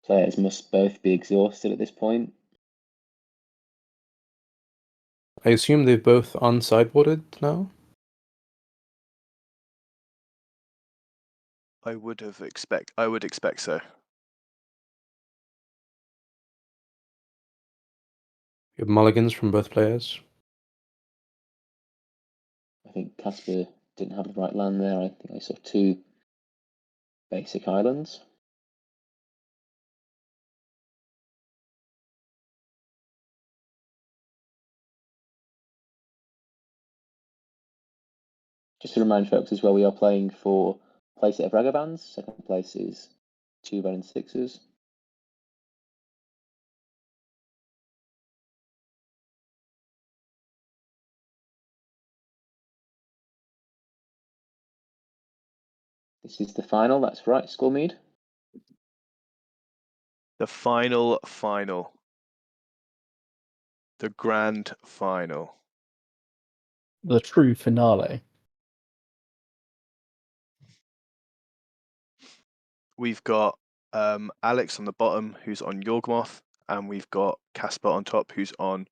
Players must both be exhausted at this point. I assume they've both unsideboarded now? I would expect so. You have mulligans from both players. I think Casper didn't have the right land there. I think I saw 2 basic islands. Just to remind folks as well, we are playing for place at Ragabands. Second place is 2 red and 6s. This is the final, that's right, Skullmead. The final. The grand final. The true finale. We've got Alex on the bottom, who's on Yawgmoth, and we've got Casper on top, who's on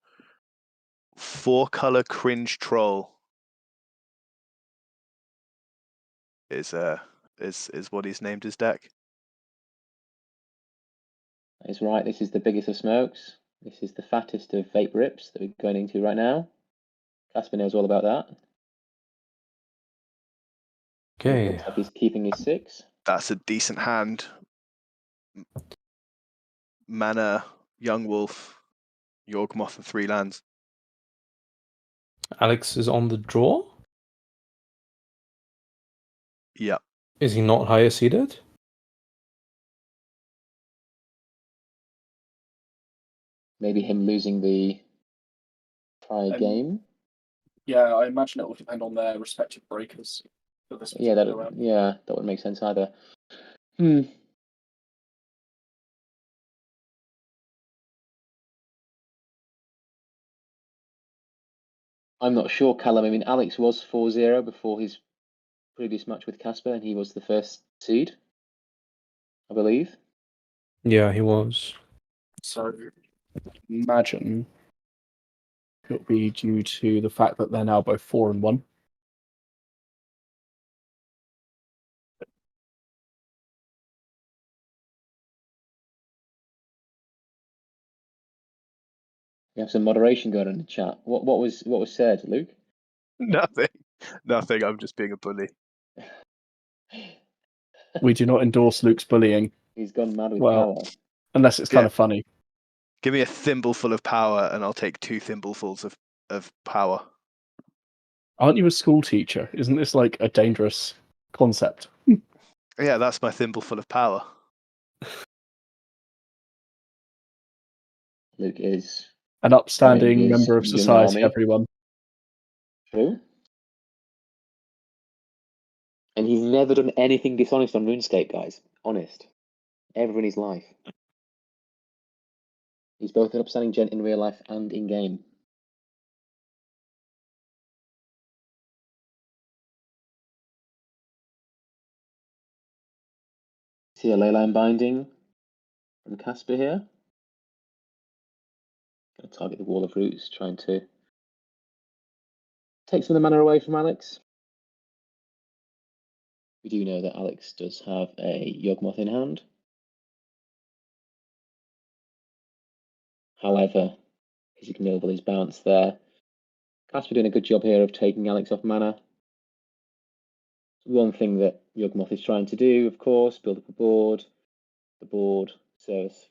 4-color cringe troll. Is what he's named his deck. That is right, this is the biggest of smokes. This is the fattest of vape rips that we're going into right now. Casper knows all about that. Okay. Looks like he's keeping his 6. That's a decent hand. Mana, Young Wolf, Yawgmoth, and 3 lands. Alex is on the draw? Yeah. Is he not higher seeded? Maybe him losing the prior game. Yeah, I imagine it will depend on their respective breakers for this particular round. Yeah, that would make sense either. I'm not sure, Callum. I mean, Alex was 4-0 before his previous match with Casper, and he was the first seed, I believe. Yeah, he was. So, Imagine it'll be due to the fact that they're now both 4-1. We have some moderation going on in the chat. What was said, Luke? Nothing. I'm just being a bully. We do not endorse Luke's bullying. He's gone mad with Well, power. unless it's kind of funny. Give me a thimbleful of power, and I'll take 2 thimblefuls of power. Aren't you a school teacher? Isn't this like a dangerous concept? Yeah, that's my thimbleful of power. Luke is an upstanding his member of young society, army. everyone. True. And he's never done anything dishonest on RuneScape, guys. Honest. Ever in his life. He's both an upstanding gent in real life and in game. See a leyline binding from Casper here. Going to target the wall of roots, trying to take some of the mana away from Alex. We do know that Alex does have a Yawgmoth in hand. However, he's ignoble his bounce there. Casper doing a good job here of taking Alex off mana. One thing that Yawgmoth is trying to do, of course, build up a board. The board serves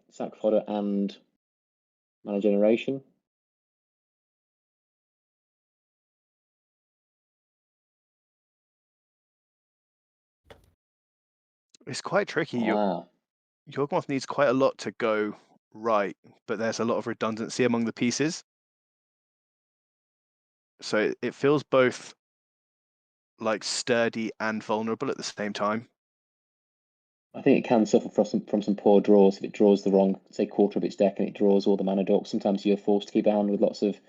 sack fodder and mana generation. It's quite tricky. Yawgmoth needs quite a lot to go right, but there's a lot of redundancy among the pieces. So it feels both like sturdy and vulnerable at the same time. I think it can suffer from some poor draws if it draws the wrong, say, quarter of its deck and it draws all the mana dorks. Sometimes you're forced to keep a hand with lots of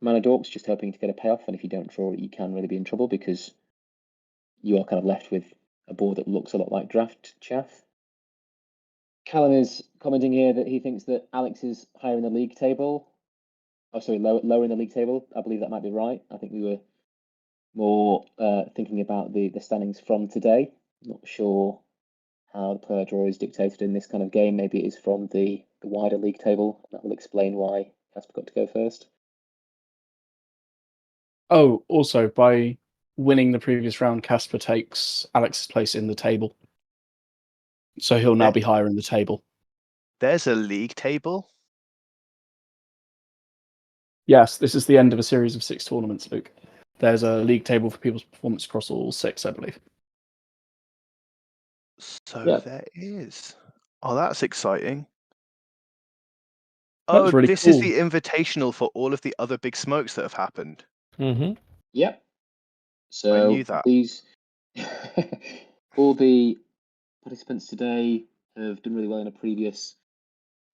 mana dorks, just hoping to get a payoff. And if you don't draw it, you can really be in trouble because you are kind of left with a board that looks a lot like draft chaff. Callum is commenting here that he thinks that Alex is higher in the league table. Oh, sorry, lower in the league table. I believe that might be right. I think we were more thinking about the standings from today. Not sure how the player draw is dictated in this kind of game. Maybe it is from the wider league table. That will explain why Casper got to go first. Oh, also, by winning the previous round, Casper takes Alex's place in the table. So he'll now be higher in the table. There's a league table? Yes, this is the end of a series of 6 tournaments, Luke. There's a league table for people's performance across all 6, I believe. So Yeah. there is. Oh, that's exciting. That was really this cool. is the invitational for all of the other big smokes that have happened. Mm-hmm. Yep. So I knew that. These all the participants today have done really well in a previous.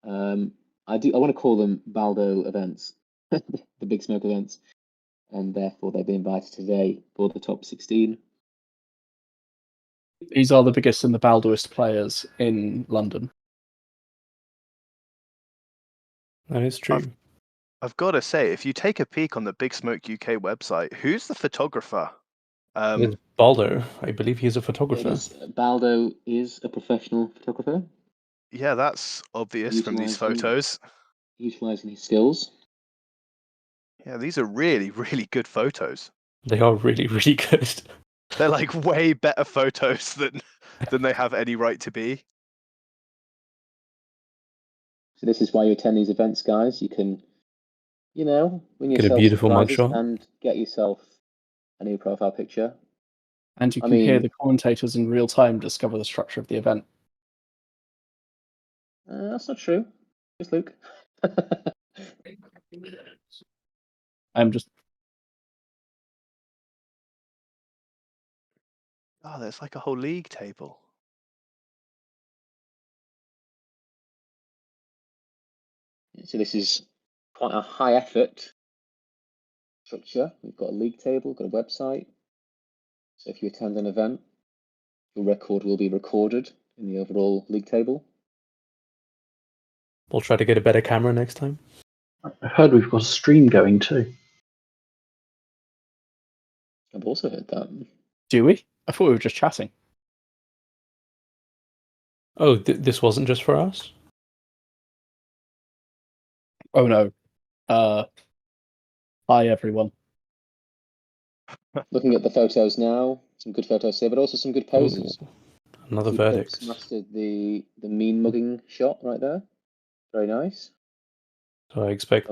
I want to call them Baldo events, the big smoke events, and therefore they've been invited today for the top 16. These are the biggest and the Baldoist players in London. That is true. I've got to say, if you take a peek on the Big Smoke UK website, who's the photographer? It's Baldo. I believe he's a photographer. Baldo is a professional photographer. Yeah, that's obvious from these photos. Utilising his skills. Yeah, these are really, really good photos. They are really, really good. They're like way better photos than they have any right to be. So this is why you attend these events, guys. You can, win Get a yourself beautiful surprises mugshot. and get yourself a new profile picture. And you can hear the commentators in real time discover the structure of the event. That's not true. Just Luke. I'm just. Oh, there's like a whole league table. So this is quite a high effort structure. We've got a league table, got a website. So if you attend an event, your record will be recorded in the overall league table. We'll try to get a better camera next time. I heard we've got a stream going too. I've also heard that. Do we? I thought we were just chatting. Oh, this wasn't just for us? Oh no. Hi everyone. Looking at the photos now, some good photos here, but also some good poses. Ooh, another verdict. Mastered the mean mugging shot right there. Very nice. So I expect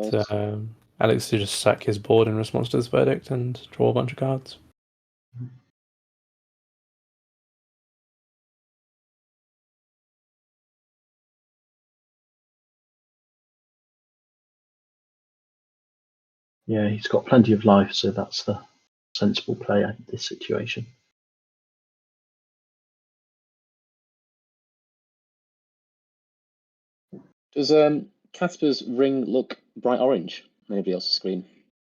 Alex to just sack his board in response to this verdict and draw a bunch of cards. Yeah, he's got plenty of life, so that's the sensible play in this situation. Does Casper's ring look bright orange on anybody else's screen?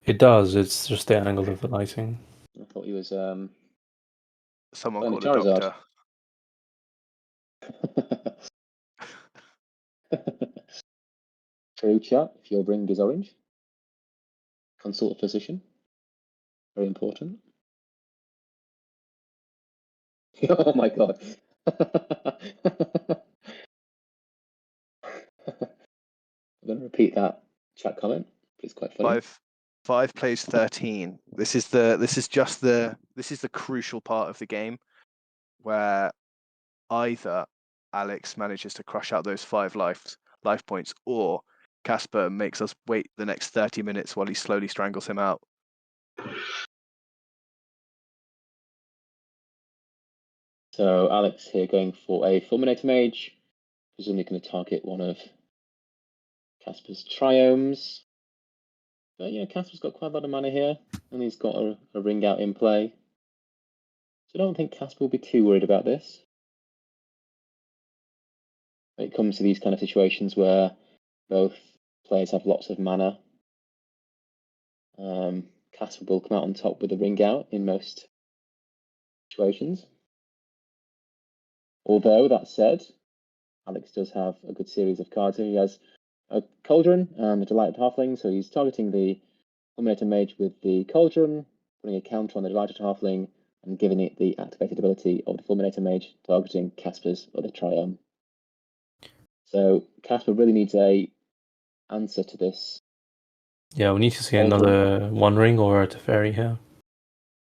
It does, it's just the angle of the lighting. I thought he was someone playing called a doctor. True chat, if your ring is orange, consult a physician. Very important. Oh my god. I'm going to repeat that chat comment. It's quite funny. 5 plays 13. This is the crucial part of the game where either Alex manages to crush out those 5 life points, or Casper makes us wait the next 30 minutes while he slowly strangles him out. So Alex here going for a Fulminator Mage, presumably going to target one of Casper's triomes. But yeah, Casper's got quite a lot of mana here, and he's got a ring out in play. So I don't think Casper will be too worried about this. When it comes to these kind of situations where both players have lots of mana, Casper will come out on top with a ring out in most situations. Although, that said, Alex does have a good series of cards here. He has a Cauldron and a Delighted Halfling, so he's targeting the Fulminator Mage with the Cauldron, putting a counter on the Delighted Halfling, and giving it the activated ability of the Fulminator Mage, targeting Casper's other Triome. So Casper really needs a answer to this. Yeah, we need to see Cauldron. another One Ring or a Teferi here.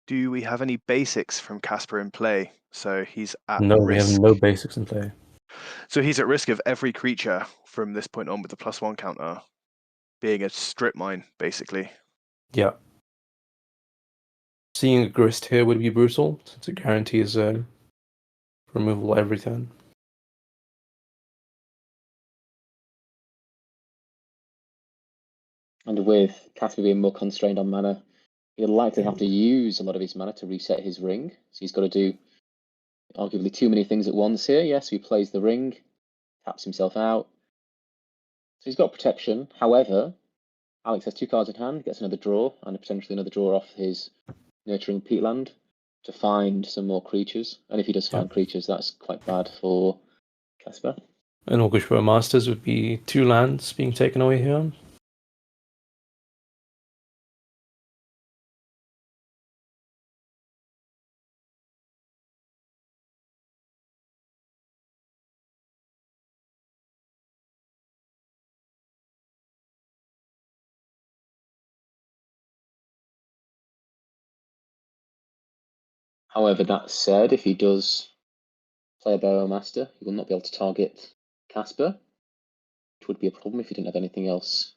Do we have any basics from Casper in play? So he's at No, risk. we have no basics in play. So he's at risk of every creature from this point on with the +1 counter being a strip mine, basically. Yeah. Seeing a Grist here would be brutal, since it guarantees removal every turn. And with Casper being more constrained on mana, he'll likely have to use a lot of his mana to reset his ring. So he's got to do arguably too many things at once here. Yes, he plays the ring, taps himself out. So he's got protection. However, Alex has 2 cards in hand, gets another draw, and potentially another draw off his Nurturing Peatland to find some more creatures. And if he does find creatures, that's quite bad for Casper. And Orchestra Masters would be 2 lands being taken away here. However, that said, if he does play a Burrowmaster, he will not be able to target Casper, which would be a problem if he didn't have anything else.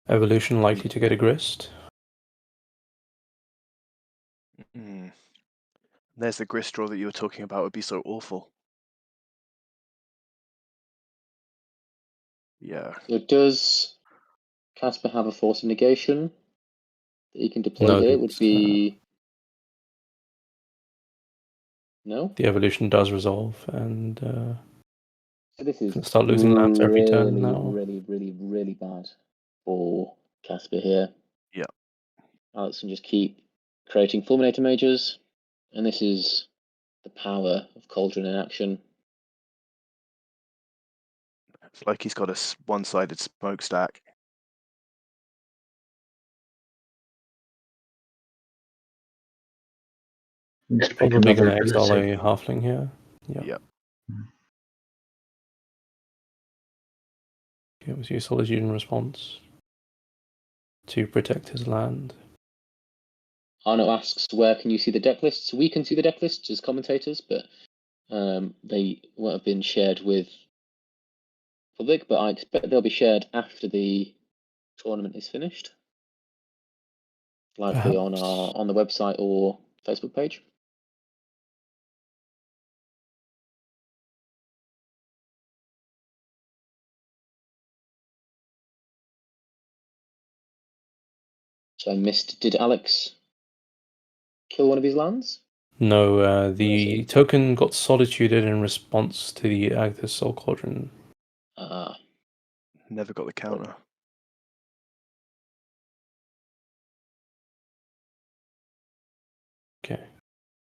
Evolution likely to get a Grist. There's the Grist draw that you were talking about. It would be so awful. Yeah. So does Casper have a Force of Negation that he can deploy No, here? It would it's, be... No? The evolution does resolve, and So this is start losing lands every turn now. really bad for Casper here. Yeah. Alex can just keep creating Fulminator Mages, and this is the power of Cauldron in action. It's like he's got a one-sided smokestack. Just pick Probably another going to exile ability. a Halfling here. Yeah. Yep. It was useful as in response to protect his land. Arno asks, where can you see the deck lists? We can see the deck lists as commentators, but they won't have been shared with public, but I expect they'll be shared after the tournament is finished. Likely Perhaps. on the website or Facebook page. So I missed, did Alex kill one of his lands? No, the token got solituded in response to the Agatha's Soul Cauldron. Never got the counter. Okay.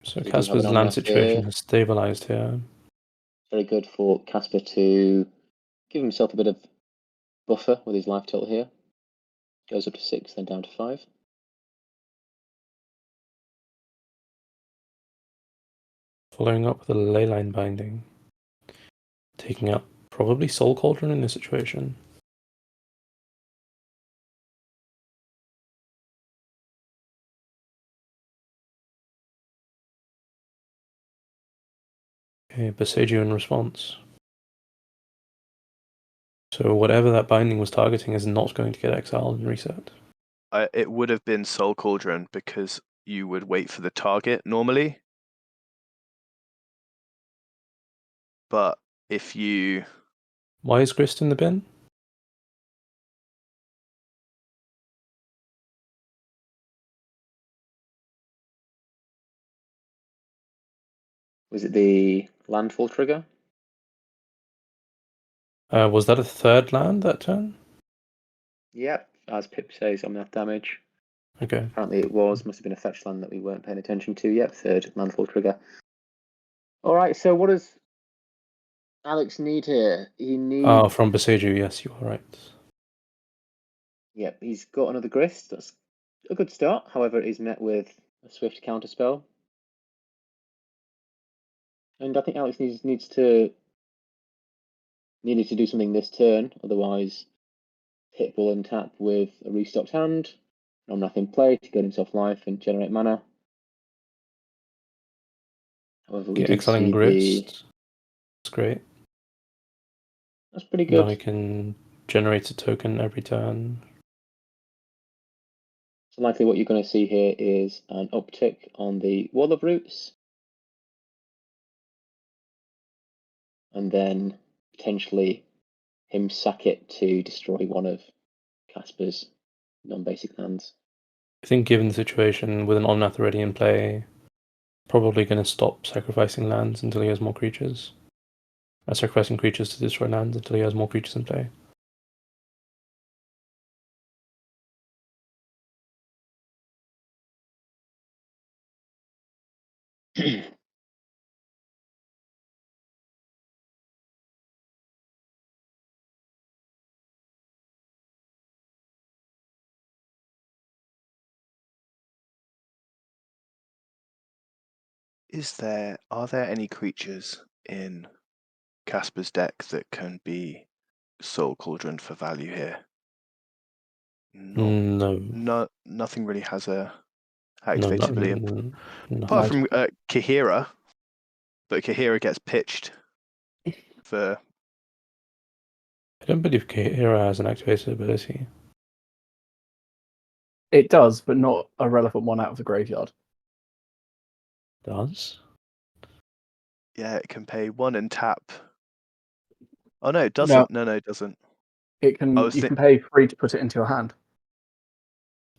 So We do have Casper's an land Omnath situation here. has stabilized here. Very good for Casper to give himself a bit of buffer with his life total here. Goes up to 6, then down to 5. Following up with a Leyline Binding. Taking out probably Soul Cauldron in this situation. Okay, Boseiju in response. So whatever that binding was targeting is not going to get exiled and reset. It would have been Soul Cauldron because you would wait for the target normally. But if you... Why is Grist in the bin? Was it the landfall trigger? Was that a 3rd land that turn? Yep, as Pip says, Omnath damage. Okay. Apparently it was, must have been a fetch land that we weren't paying attention to. Yep, 3rd landfall trigger. Alright, so what does Alex need here? He needs. Oh, from Beseju, yes, you are right. Yep, he's got another grist. That's a good start. However, it is met with a swift counterspell. And I think Alex needed to do something this turn, otherwise Pip will untap with a restocked hand, Omnath in play to gain himself life and generate mana. However, we do Exiling see Grist. That's great. That's pretty Now good. he can generate a token every turn. So likely what you're going to see here is an uptick on the Wall of Roots. And then potentially him sack it to destroy one of Casper's non-basic lands. I think given the situation with an Omnath already in play, probably going to stop sacrificing lands until he has more creatures. Sacrificing creatures to destroy lands until he has more creatures in play. Are there any creatures in Casper's deck that can be Soul Cauldron for value here? No. Nothing really has a activated ability No. apart from Kahira, but Kahira gets pitched for. I don't believe Kahira has an activated ability. It does, but not a relevant one out of the graveyard. Does? Yeah, it can pay 1 and tap. Oh no, it doesn't. No, it doesn't. It can. You can pay 3 to put it into your hand.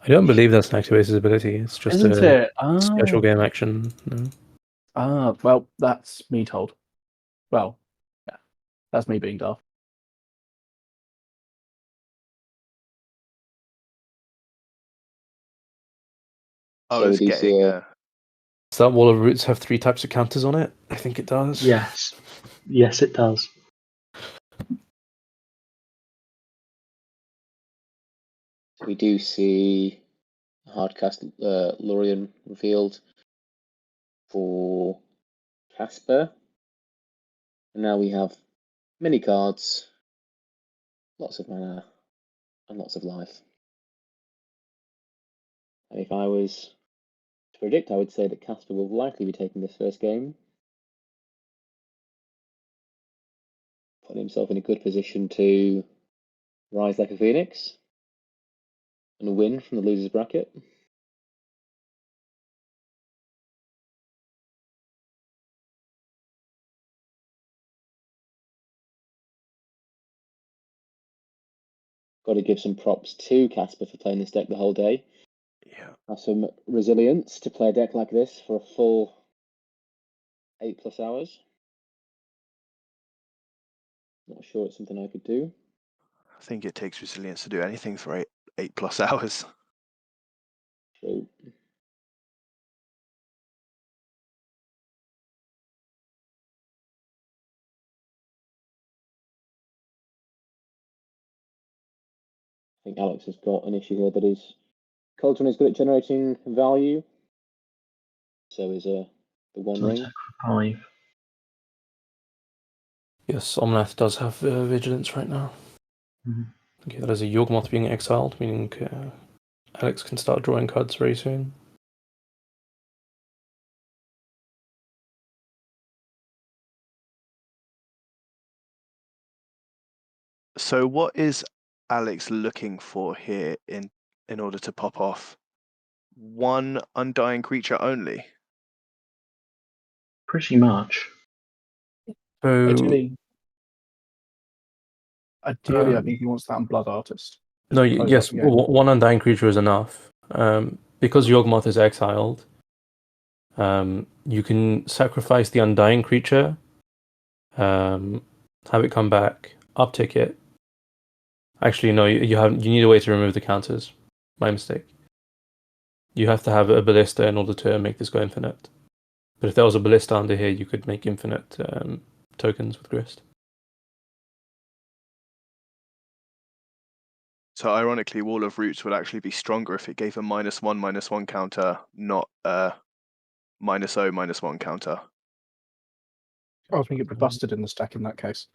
I don't believe that's an activated ability. It's just Isn't a it? Oh. special game action. No. Ah, well, that's me told. Well, yeah, that's me being daft. I was getting. Does that Wall of Roots have 3 types of counters on it? I think it does. Yes. Yes, it does. So we do see a hardcast Lorien revealed for Casper. And now we have many cards, lots of mana, and lots of life. And if I was to predict, I would say that Casper will likely be taking this first game, putting himself in a good position to rise like a phoenix and win from the loser's bracket. Got to give some props to Casper for playing this deck the whole day. Yeah. Have some resilience to play a deck like this for a full 8+ hours. Not sure it's something I could do. I think it takes resilience to do anything for 8+ hours. True. I think Alex has got an issue here that his Cauldron is good at generating value. So is the One Ring. 5. Yes, Omnath does have vigilance right now. Mm-hmm. Okay, that is a Yawgmoth being exiled, meaning Alex can start drawing cards very soon. So what is Alex looking for here in order to pop off? 1 undying creature only? Pretty much. So, ideally, I think he wants that on Blood Artist. No, yes, 1 undying creature is enough. Because Yawgmoth is exiled, you can sacrifice the undying creature, have it come back, uptick it. Actually, no, you need a way to remove the counters. My mistake. You have to have a ballista in order to make this go infinite. But if there was a ballista under here, you could make infinite tokens with Grist. So ironically, Wall of Roots would actually be stronger if it gave a -1/-1 counter, not a -0/-1 counter. I think it'd be busted in the stack in that case.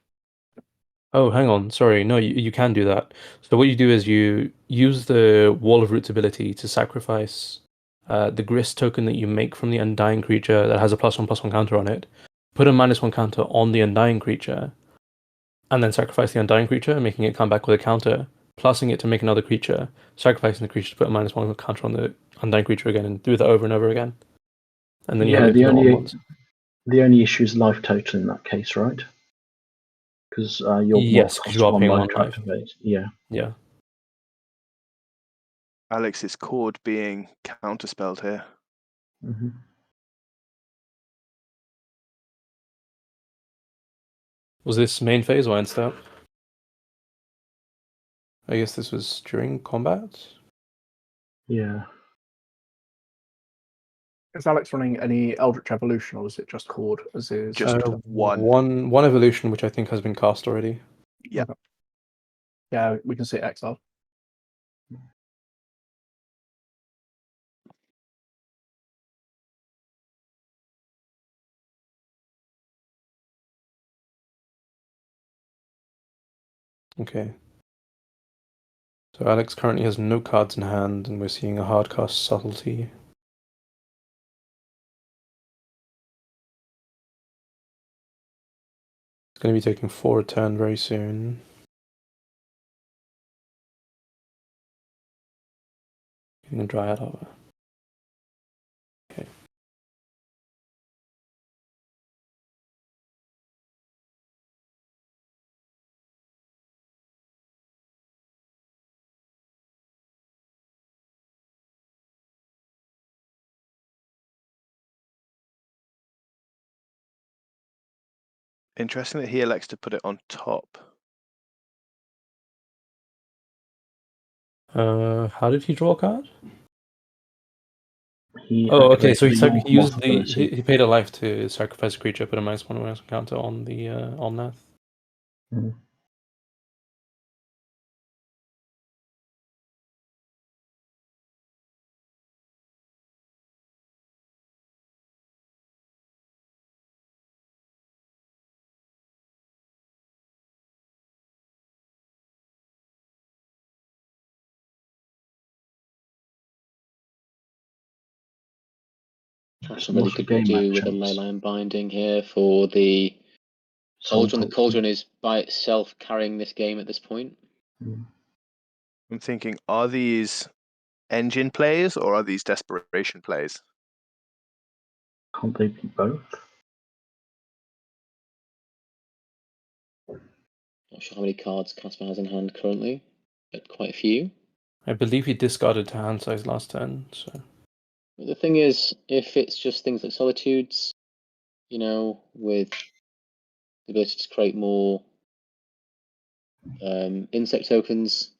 Oh, hang on. Sorry. No, you can do that. So what you do is you use the Wall of Roots ability to sacrifice the Grist token that you make from the Undying creature that has a +1/+1 counter on it. Put a -1 counter on the Undying creature, and then sacrifice the Undying creature, making it come back with a counter, plussing it to make another creature, sacrificing the creature to put a -1 counter on the Undying creature again, and do that over and over again. And then you have it the for only once. the only issue is life total in that case, right? Because your Yes, 'cause you are paying 1 to life. activate. Yeah. Yeah. Alex's Cord being counterspelled here. Hmm. Was this main phase or end step? I guess this was during combat. Yeah. Is Alex running any Eldritch Evolution, or is it just Cord as is? Just one. One evolution, which I think has been cast already. Yeah. Okay. Yeah, we can see it exiled. Okay. So Alex currently has no cards in hand, and we're seeing a hard cast subtlety. It's going to be taking 4 a turn very soon. Getting a Dryad over. Okay. Interesting that he elects to put it on top. How did he draw a card? He Oh, okay. So activated he used ability. he paid a life to sacrifice a creature, put a -1 counter on the Omnath. Mhm. That's some really What's the good to game do with a matchups? leyline binding here for the Cauldron. The Sample. Cauldron is by itself carrying this game at this point. Mm. I'm thinking, are these engine plays or are these desperation plays? Can't they be both? Not sure how many cards Casper has in hand currently, but quite a few. I believe he discarded to hand size last turn. So But the thing is, if it's just things like Solitudes, you know, with the ability to create more insect tokens,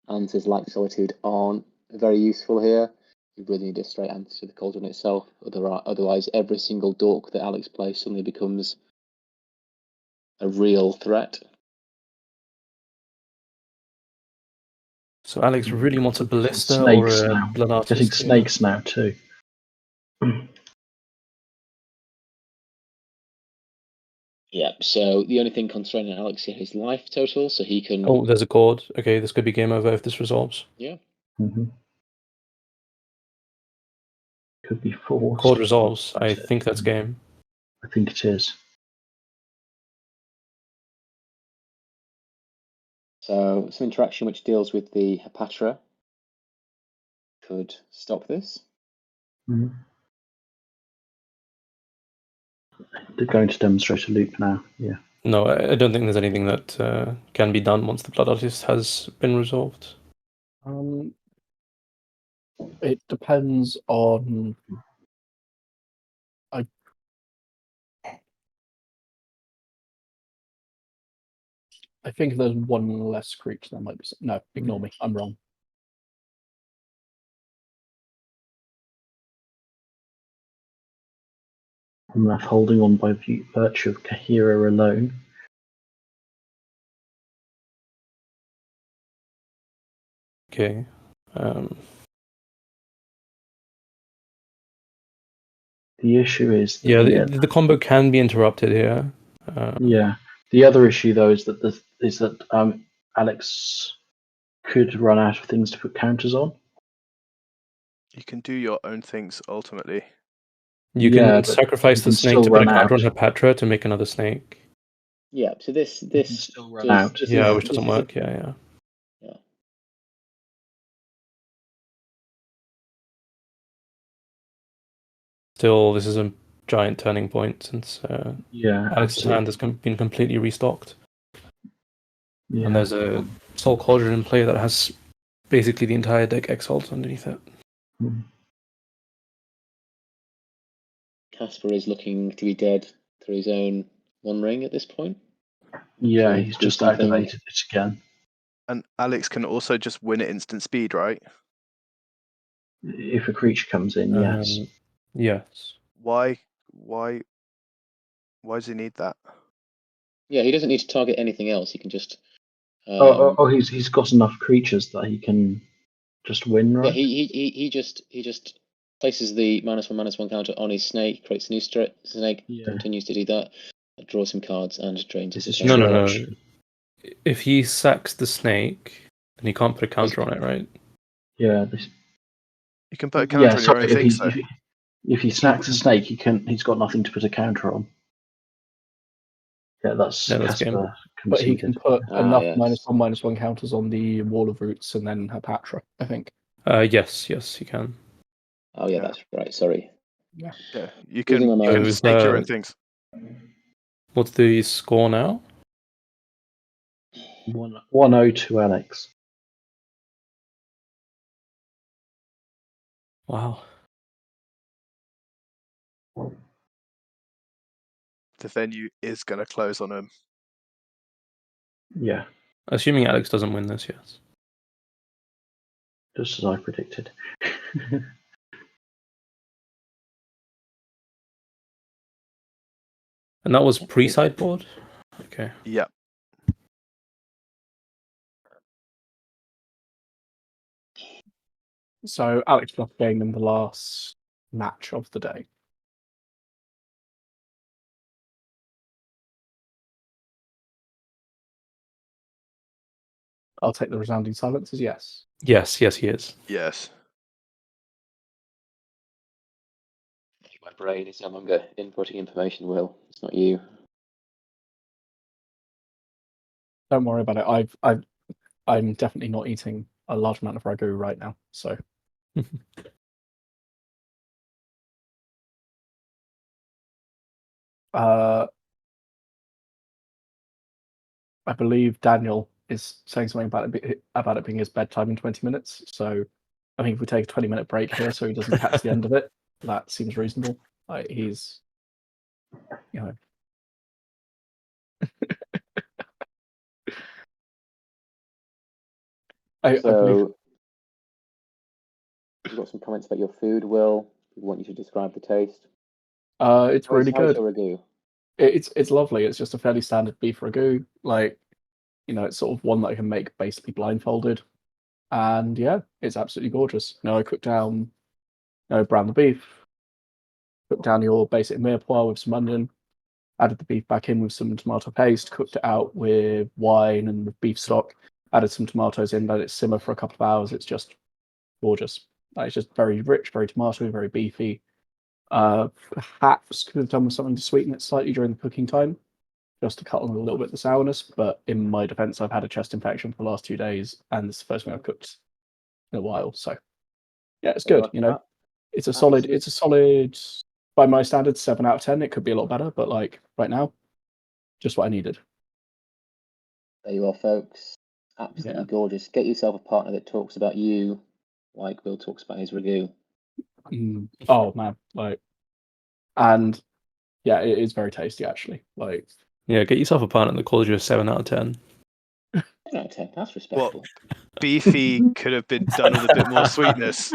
answers like Solitude aren't very useful here. You really need a straight answer to the Cauldron itself. Otherwise, every single dork that Alex plays suddenly becomes a real threat. So Alex really wants a Ballista Snakes or a now. Blood Getting Artist. snakes now too. Yeah, so the only thing constraining Alex here is life total, so he can... Oh, there's a cord. Okay, this could be game over if this resolves. Yeah. Mm-hmm. Could be forced. Cord resolves. I think that's game. I think it is. So some interaction which deals with the Hepatra could stop this. Mm-hmm. They're going to demonstrate a loop now. Yeah. No, I don't think there's anything that can be done once the Blood Artist has been resolved. It depends on. I think if there's one less creature, that might be. No, ignore me. I'm wrong. Omnath holding on by virtue of Kahira alone. Okay. The issue is that Yeah, the combo can be interrupted here. yeah. The other issue though is that Alex could run out of things to put counters on. You can do your own things ultimately. You Yeah, can but sacrifice you the can snake still to put a run counter on out. her Patra to make another snake. Yeah. So this You can still run out. Yeah, which this doesn't is a- work. Yeah. Yeah. Still, this is a giant turning point since Yeah, Alex's hand has been completely restocked. Yeah. And there's a Soul Cauldron in play that has basically the entire deck exiled underneath it. Mm. Casper is looking to be dead through his own One Ring at this point. Yeah, to he's do just something. activated it again. And Alex can also just win at instant speed, right? If a creature comes in, yes. Yes. Why does he need that? Yeah, he doesn't need to target anything else. He can just. He's got enough creatures that he can just win, right? Yeah, he just places the -1/-1 counter on his snake, creates a new snake, Yeah. continues to do that, draws some cards, and drains his This is opponent. No. actually. If he sacks the snake, then he can't put a counter on it, right? Yeah, You can put a counter on your sorry, own things, though. if he snacks a snake, he's got nothing to put a counter on. Yeah, that's game. Casper But he can put enough yes. -1/-1 counters on the Wall of Roots and then her Patra, I think. Yes, he can. Oh yeah, that's right. Sorry. Yeah, you Losing can, my you can mind. snake your own things. What's the score now? 1-0 to Alex. Wow. The venue is going to close on him. Yeah, Assuming Alex doesn't win this, yes. just as I predicted. And that was pre-sideboard? Okay. Yeah. So Alex Bluff gained in the last match of the day. I'll take the resounding silence as yes. Yes, he is. Yes. My brain is no longer inputting information, Will. It's not you. Don't worry about it. I'm definitely not eating a large amount of ragu right now. So I believe Daniel is saying something about it being his bedtime in 20 minutes. So I think if we take a 20-minute break here so he doesn't catch the end of it, that seems reasonable. He's, you know. I believe you've got some comments about your food, Will. We want you to describe the taste. it's really How's good. your ragu? It's lovely. It's just a fairly standard beef ragu. It's sort of one that I can make basically blindfolded. And yeah, it's absolutely gorgeous. I cooked down, brown the beef, cooked down your basic mirepoix with some onion, added the beef back in with some tomato paste, cooked it out with wine and with beef stock, added some tomatoes in, let it simmer for a couple of hours. It's just gorgeous. It's just very rich, very tomatoey, very beefy. Perhaps could have done with something to sweeten it slightly during the cooking time, just to cut on a little bit of the sourness. But in my defense, I've had a chest infection for the last 2 days, and it's the first thing I've cooked in a while. So yeah, it's good. It's a solid. By my standards, 7 out of 10. It could be a lot better, but right now, just what I needed. There you are, folks. Absolutely gorgeous. Get yourself a partner that talks about you like Will talks about his ragu. Oh man, and yeah, it is very tasty actually. Yeah, get yourself a partner that calls you a 7 out of 10. 7 out of 10. That's respectful. Beefy could have been done with a bit more sweetness.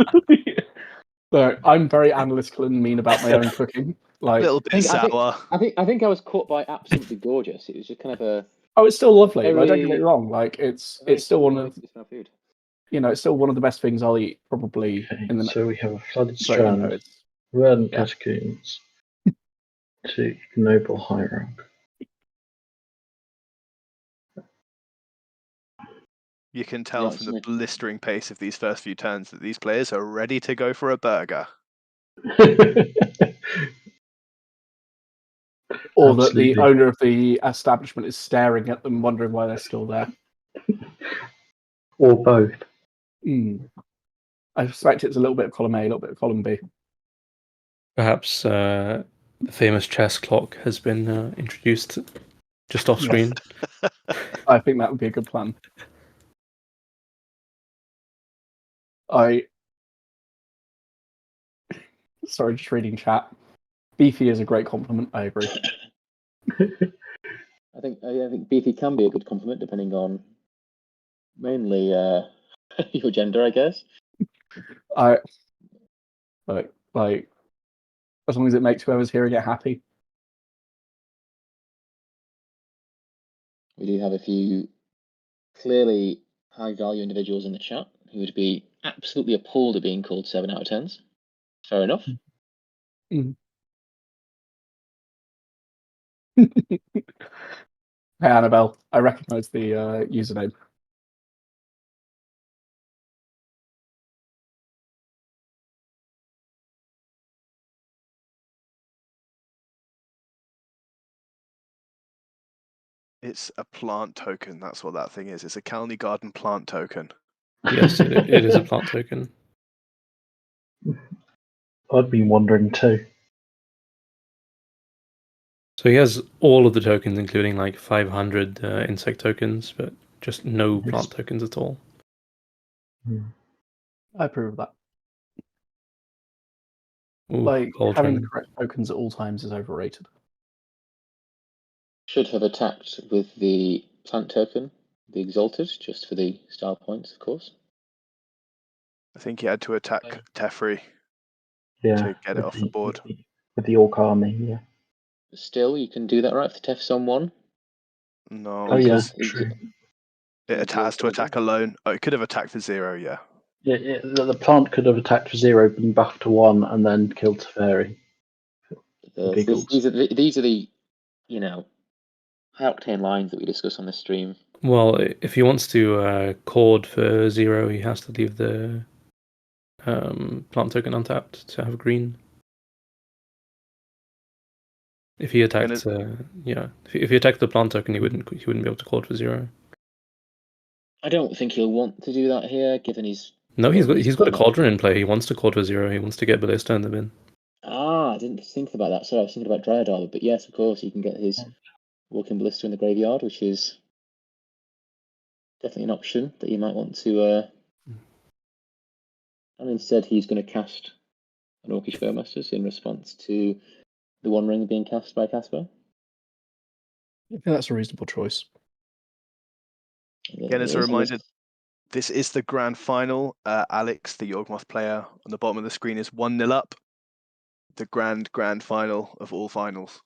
So I'm very analytical and mean about my own cooking. A little bit sour. I think I was caught by absolutely gorgeous. It was just kind of a. Oh, it's still lovely. Very, Don't get me wrong. It's still one of. food. it's still one of the best things I'll eat probably Okay, in the so we have a flooded so, you know, strand, it's verdant yeah. catacombs to ignoble high road. You can tell Yeah, from the it's- blistering pace of these first few turns that these players are ready to go for a burger. Or that Absolutely. the owner of the establishment is staring at them, wondering why they're still there. Or both. I suspect it's a little bit of column A, a little bit of column B. Perhaps the famous chess clock has been introduced just off screen. I think that would be a good plan. Sorry, just reading chat. Beefy is a great compliment. I agree. I think beefy can be a good compliment depending on mainly your gender, I guess. Like as long as it makes whoever's hearing it happy. We do have a few clearly high value individuals in the chat who would be absolutely appalled at being called 7 out of 10s. Fair enough. Hey Annabelle, I recognise the username. It's a plant token. That's what that thing is. It's a Calney Garden plant token. Yes, it is a plant token. I'd been wondering too. So he has all of the tokens, including like 500 insect tokens, but just no plant tokens at all. I approve of that. Ooh, Having the cauldron. correct tokens at all times is overrated. Should have attacked with the plant token, the Exalted, just for the style points, of course. I think he had to attack Teferi Yeah. to get it off the board. With the Orc army, yeah. Still, you can do that right if the Tef's on 1. No, Oh, yeah, because true. it has to attack alone. Oh, it could have attacked for 0, yeah. Yeah, the plant could have attacked for 0, been buffed to 1, and then killed Teferi. These are the high octane lines that we discuss on this stream. Well, if he wants to chord for 0, he has to leave the plant token untapped to have green. If he attacked, if he attacked the plant token, he wouldn't be able to chord for 0. I don't think he'll want to do that here, given he's. No, he's got a cauldron in play. He wants to chord for 0. He wants to get Ballista in the bin. I didn't think about that. Sorry, I was thinking about Dryad Arbor, but yes, of course, he can get his Walking Ballista in the graveyard, which is definitely an option that you might want to. And instead, he's going to cast an Orcish Bowmasters in response to the One Ring being cast by Casper. I think that's a reasonable choice. Again, as a reminder, this is the grand final. Alex, the Yawgmoth player, on the bottom of the screen is 1-0 up. The grand final of all finals.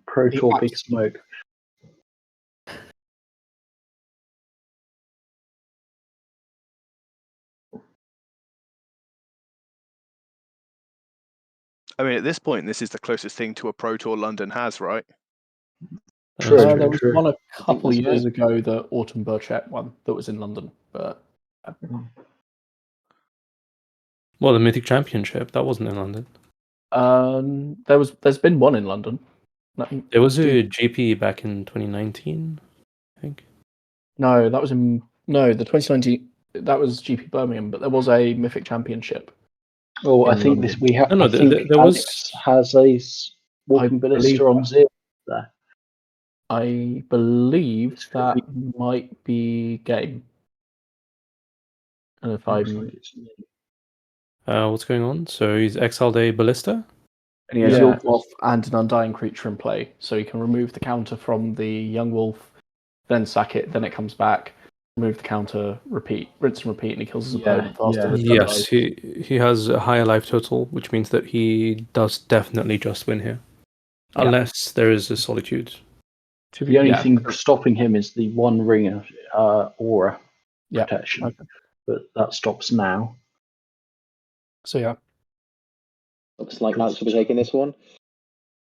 Pro Tour Big Smoke. I mean, at this point, this is the closest thing to a Pro Tour London has, right? True. There was one a couple of years ago, the Autumn Burchett one that was in London, but. Well, the Mythic Championship, that wasn't in London. There's been one in London. There was a GP back in 2019, I think. No, that was the 2019. That was GP Birmingham, but there was a Mythic Championship. Oh, I think London. we have. No, I think there Alex has a Walking Ballista on 0 there. I believe that might be game. And if what's going on? So he's exiled a Ballista? And he has Yawgmoth and an Undying Creature in play, so he can remove the counter from the Young Wolf, then sack it, then it comes back, remove the counter, repeat, rinse and repeat, and he kills his opponent faster. Yes, he has a higher life total, which means that he does definitely just win here. Unless there is a Solitude. The only Yeah. thing stopping him is the one ring of aura Yeah. protection, Okay. but that stops now. So yeah. Looks like Alex will be taking this one.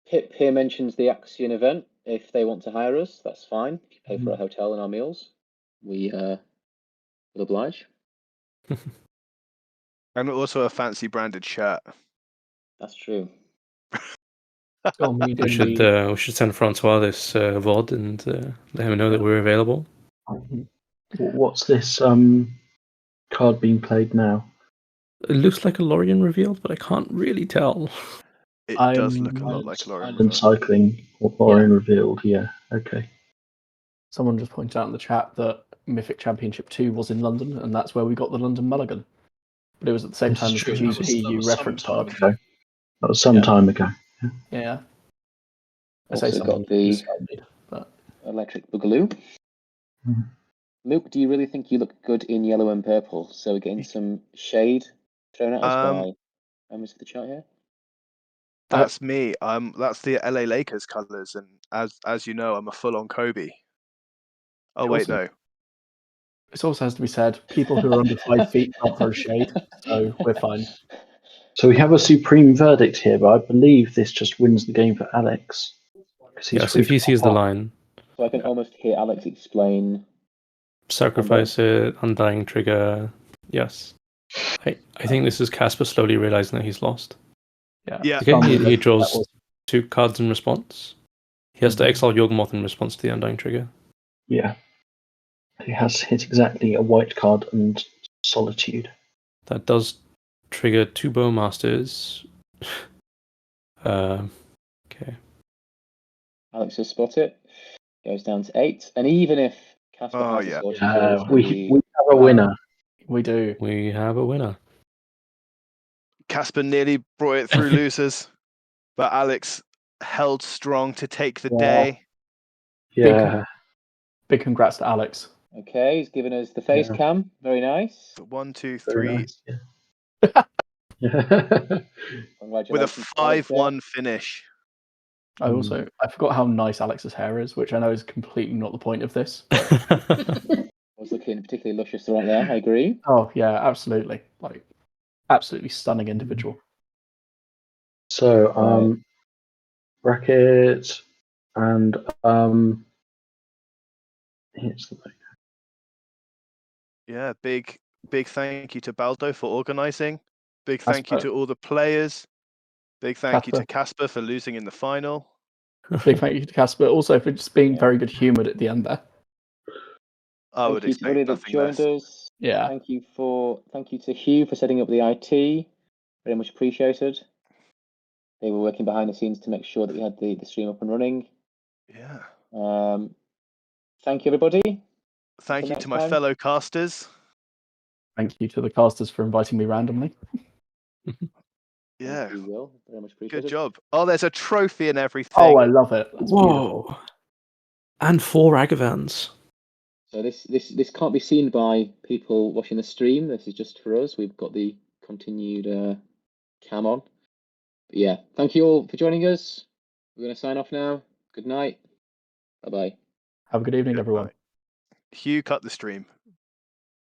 Pip here mentions the Axion event. If they want to hire us, that's fine. If you pay for a hotel and our meals, we will oblige. And also a fancy branded shirt. That's true. We should send Francois this VOD and let him know that we're available. What's this card being played now? It looks like a Lorien revealed, but I can't really tell. It does look a lot like Lorien. Island Cycling or Lorien revealed, yeah. Okay. Someone just pointed out in the chat that Mythic Championship 2 was in London, and that's where we got the London Mulligan. But it was at the same time as the GPU reference card. That was some time ago. Yeah. I Also say got something the but Electric Boogaloo. Luke, do you really think you look good in yellow and purple? So we're getting some shade thrown at us by members of the chat here. That's me. That's the LA Lakers colours, and as you know, I'm a full-on Kobe. Oh wait, no. It also has to be said, people who are under 5 feet can't throw shade, so we're fine. So we have a supreme verdict here, but I believe this just wins the game for Alex. Yes, if he sees the line. So I can almost hear Alex explain. Sacrifice it, undying trigger. Yes. I think this is Casper slowly realizing that he's lost. Yeah. Okay, he draws 2 cards in response. He has to exile Yawgmoth in response to the undying trigger. Yeah. He has hit exactly a white card and Solitude. That does trigger 2 Bowmasters. Okay. Alex has spot it. Goes down to 8. And even if Casper has a Solitude, we have a winner. We do. We have a winner. Casper nearly brought it through losers, but Alex held strong to take the day. Yeah. Big congrats to Alex. Okay, he's given us the face cam. Very nice. 1, 2, 3. Nice, yeah. With a 5-1 finish. I forgot how nice Alex's hair is, which I know is completely not the point of this. I was looking particularly luscious right there, I agree. Oh yeah, absolutely. Like absolutely stunning individual. So bracket and here's the thing. Yeah, big thank you to Baldo for organising. Big thank you to all the players. Big thank you to Casper for losing in the final. Big thank you to Casper also for just being very good humoured at the end there. I would expect everybody that joined us. Yeah. Thank you to Hugh for setting up the IT. Very much appreciated. They were working behind the scenes to make sure that we had the stream up and running. Yeah. Thank you, everybody. Thank you to my fellow casters. Thank you to the casters for inviting me randomly. Yeah. You will. Very much appreciated. Good job. Oh, there's a trophy and everything. Oh, I love it. That's beautiful. And 4 Ragavans. So this can't be seen by people watching the stream. This is just for us. We've got the continued cam on. But yeah, thank you all for joining us. We're going to sign off now. Good night. Bye-bye. Have a good evening, everyone. Hugh cut the stream.